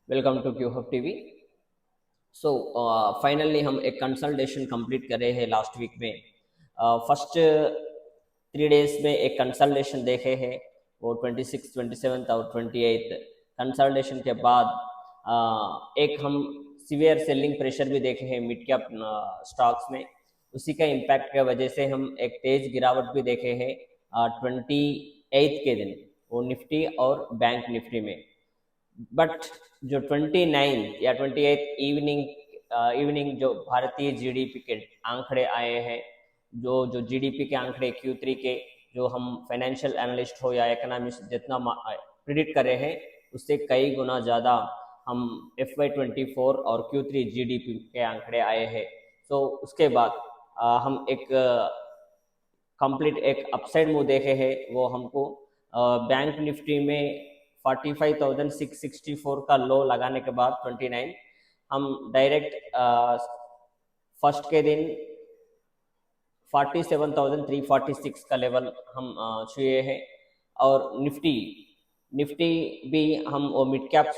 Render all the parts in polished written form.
Welcome to Q Hub TV. So finally हम एक consultation complete कर रहे हैं लास्ट वीक में। फर्स्ट 3 डेज में एक कंसल्टेशन देखे हैं, वो 26, 27 और 28 कंसल्टेशन के बाद एक हम सीवियर सेलिंग प्रेशर भी देखे हैं मिड कैप स्टॉक्स में। उसी का इम्पैक्ट की वजह से हम एक तेज गिरावट भी देखे हैं 28 के दिन, वो निफ्टी और बैंक निफ्टी में। बट जो 29 या 28 इवनिंग जो भारतीय जीडीपी के आंकड़े आए हैं, जो जीडीपी के आंकड़े Q3 के, जो हम फाइनेंशियल एनालिस्ट हो या इकोनॉमिस्ट जितना प्रिडिक्ट कर रहे हैं, उससे कई गुना ज़्यादा हम FY24 और Q3 जीडीपी के आंकड़े आए हैं। तो उसके बाद हम एक कंप्लीट एक अपसाइड मूव देखे हैं। वो हमको बैंक निफ्टी में 45,664 का लो लगाने के बाद 29 हम डायरेक्ट फर्स्ट के दिन 47,346 का लेवल हम छुए हैं। और निफ्टी भी हम वो मिड कैप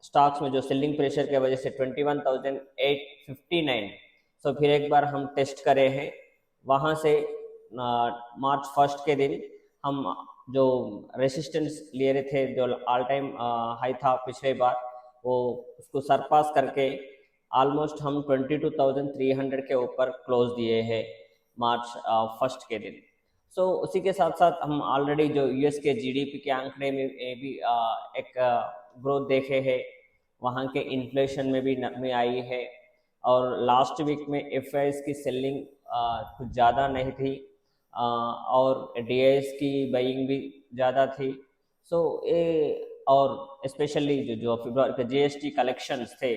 स्टॉक्स में जो सेलिंग प्रेशर की वजह से 21,859, तो फिर एक बार हम टेस्ट करे हैं। वहाँ से मार्च फर्स्ट के दिन हम जो रेसिस्टेंस ले रहे थे, जो ऑल टाइम हाई था पिछले बार, वो उसको सरपास करके ऑलमोस्ट हम 22,300 के ऊपर क्लोज दिए हैं मार्च फर्स्ट के दिन। सो उसी के साथ साथ हम ऑलरेडी जो यूएस के जीडीपी के आंकड़े में भी एक ग्रोथ देखे हैं। वहाँ के इन्फ्लेशन में भी नरमी आई है। और लास्ट वीक में एफआईएस की सेलिंग कुछ ज़्यादा नहीं थी, और डीआईएस की बाइंग भी ज़्यादा थी। सो ये और स्पेशली जो फरवरी के जीएसटी कलेक्शंस थे,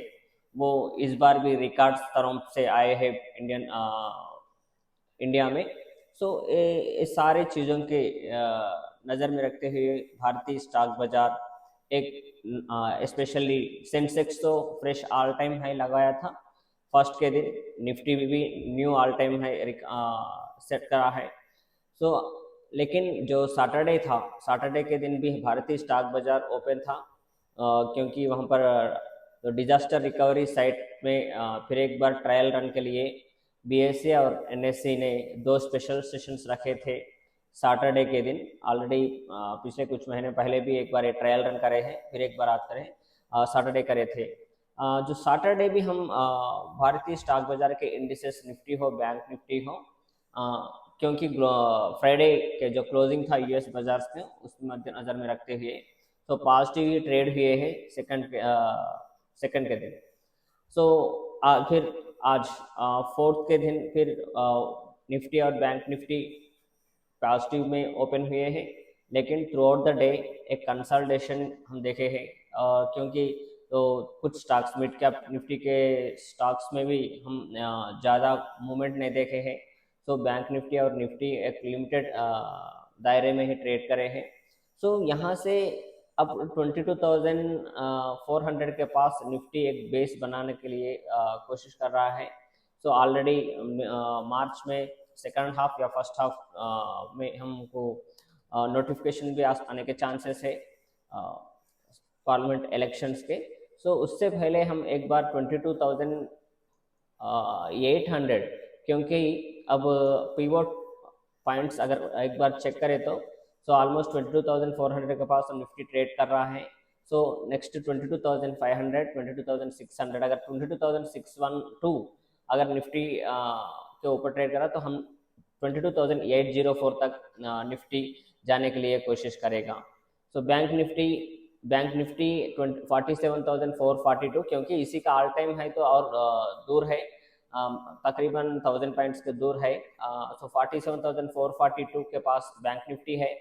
वो इस बार भी रिकॉर्ड स्तरों से आए हैं इंडिया में। सो ये सारे चीज़ों के नज़र में रखते हुए भारतीय स्टॉक बाजार एक स्पेशली सेंसेक्स तो फ्रेश ऑल टाइम हाई लगाया था फर्स्ट के दिन। निफ्टी भी knew all time high set करा है। सो लेकिन जो सैटरडे था, सैटरडे के दिन भी भारतीय स्टॉक बाजार ओपन था, क्योंकि वहाँ पर तो डिजास्टर रिकवरी साइट में फिर एक बार ट्रायल रन के लिए बीएसई और एनएसई ने 2 स्पेशल सेशंस रखे थे सैटरडे के दिन। ऑलरेडी पिछले कुछ महीने पहले भी एक बार ये ट्रायल रन करे हैं, फिर एक बार आज करें, सैटरडे करे थे। जो सैटरडे भी हम भारतीय स्टॉक बाजार के इंडिसेस निफ्टी हो, बैंक निफ्टी हो, क्योंकि फ्राइडे के जो क्लोजिंग था यूएस बाजार में, उसको मद्देनजर में रखते हुए तो पॉजिटिव ही ट्रेड हुए हैं सेकंड के दिन। सो फिर आज फोर्थ के दिन फिर निफ्टी और बैंक निफ्टी पॉजिटिव में ओपन हुए हैं। लेकिन थ्रू आउट द डे एक कंसल्टेशन हम देखे हैं, क्योंकि तो कुछ स्टॉक्स मिड कैप निफ्टी के स्टॉक्स में भी हम ज़्यादा मूवमेंट नहीं देखे हैं। तो बैंक निफ्टी और निफ्टी एक लिमिटेड दायरे में ही ट्रेड करे हैं। सो यहाँ से अब 22,400 के पास निफ्टी एक बेस बनाने के लिए कोशिश कर रहा है। सो ऑलरेडी मार्च में सेकंड हाफ या फर्स्ट हाफ में हमको नोटिफिकेशन भी आने के चांसेस है पार्लियामेंट इलेक्शंस के। सो उससे पहले हम एक बार 22,800, क्योंकि अब पिवोट पॉइंट्स अगर एक बार चेक करें तो ऑलमोस्ट 22,400 के पास हम निफ्टी ट्रेड कर रहा है। सो नेक्स्ट 22,500, 22,600, अगर 22,612 अगर निफ्टी के ऊपर ट्रेड करा तो हम 22,804 तक निफ्टी जाने के लिए कोशिश करेगा। सो बैंक निफ्टी 47,442, क्योंकि इसी का ऑल टाइम है तो और दूर है, तकरीबन 1000 पॉइंट्स के दूर है। सो 47,442 के पास बैंक निफ्टी है।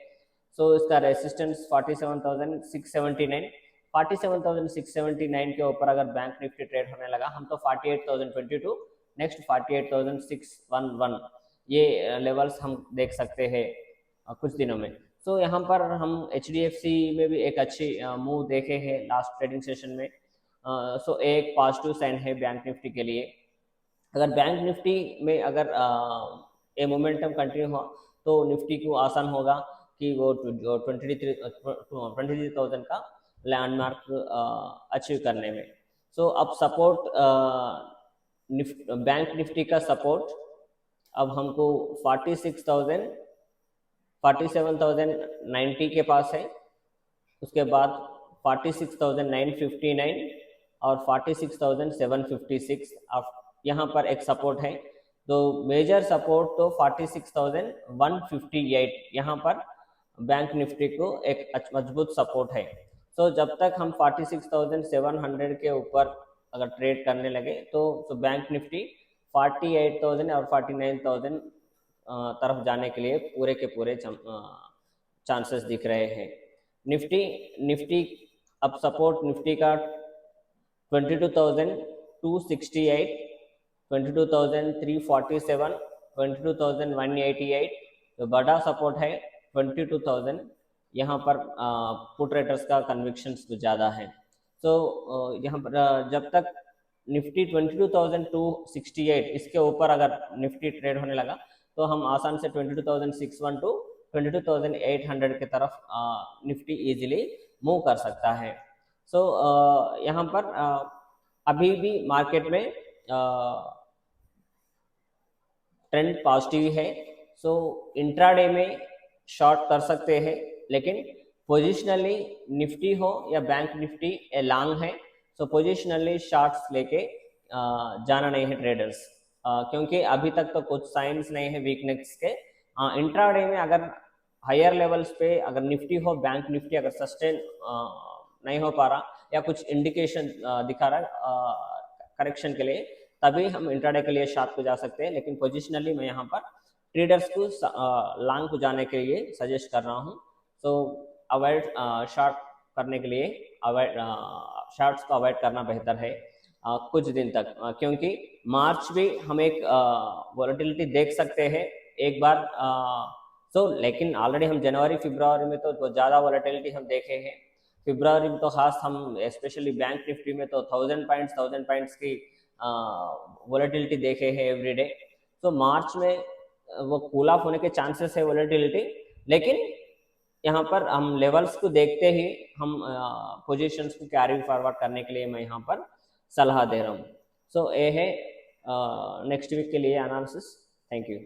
सो इसका रेसिस्टेंस 47,679, 47,679 के ऊपर अगर बैंक निफ्टी ट्रेड होने लगा हम तो 48,022, नेक्स्ट 48,611, ये लेवल्स हम देख सकते हैं कुछ दिनों में। सो यहाँ पर हम HDFC में भी एक अच्छी मूव देखे हैं लास्ट ट्रेडिंग सेशन में। सो एक पॉजिटिव साइन है बैंक निफ्टी के लिए। अगर बैंक निफ्टी में अगर ये मोमेंटम कंटिन्यू हो तो निफ्टी को आसान होगा कि वो जो 23,000 का लैंडमार्क अचीव करने में। सो अब सपोर्ट बैंक निफ्टी का सपोर्ट अब हमको 47,090 के पास है, उसके बाद 46,959 और 46,756 अब यहाँ पर एक सपोर्ट है। तो मेजर सपोर्ट तो 46,158 यहाँ पर बैंक निफ्टी को एक मजबूत सपोर्ट है। तो जब तक हम 46,700 के ऊपर अगर ट्रेड करने लगे तो बैंक निफ्टी 48,000 और 49,000 तरफ जाने के लिए पूरे के पूरे चांसेस दिख रहे हैं। निफ्टी अब सपोर्ट निफ्टी का 22,268, 22,347, 22,188, तो बड़ा सपोर्ट है 22,000। यहाँ पर पुट रेटर्स का कन्विक्शंस ज़्यादा है। तो यहाँ पर जब तक निफ्टी 22,268 इसके ऊपर अगर निफ्टी ट्रेड होने लगा तो हम आसान से 22,612 टू 22,800 की तरफ निफ्टी इजीली मूव कर सकता है। सो यहाँ पर अभी भी मार्केट में ट्रेंड पॉजिटिव है। सो इंट्राडे में शॉर्ट कर सकते हैं, लेकिन पोजिशनली निफ्टी हो या बैंक निफ्टी ए लॉन्ग है, सो पोजिशनली शॉर्ट्स लेके जाना नहीं है ट्रेडर्स, क्योंकि अभी तक तो कुछ साइंस नहीं है वीकनेस के। इंट्राडे में अगर हायर लेवल्स पे अगर निफ्टी हो, बैंक निफ्टी अगर सस्टेन नहीं हो पा रहा या कुछ इंडिकेशन दिखा रहा है करेक्शन के लिए, तभी हम इंट्राडे के लिए शॉर्ट को जा सकते हैं। लेकिन पोजिशनली मैं यहाँ पर ट्रेडर्स को लॉन्ग को जाने के लिए सजेस्ट कर रहा हूँ। तो अवॉइड शॉर्ट करने के लिए शॉर्ट्स को अवॉइड करना बेहतर है कुछ दिन तक, क्योंकि मार्च भी हम एक वॉलेटिलिटी देख सकते हैं एक बार। लेकिन ऑलरेडी हम जनवरी फरवरी में तो ज़्यादा वॉलेटिलिटी हम देखे हैं। फरवरी में तो खास हम स्पेशली बैंक निफ्टी में तो 1000 पॉइंट्स की वॉलेटिलिटी देखे हैं एवरीडे। तो मार्च में वो कूल ऑफ होने के चांसेस है वॉलेटिलिटी, लेकिन यहाँ पर हम लेवल्स को देखते ही हम पोजीशंस को कैरी फॉरवर्ड करने के लिए मैं यहाँ पर सलाह दे रहा हूँ। सो ये है नेक्स्ट वीक के लिए एनालिसिस। Thank you.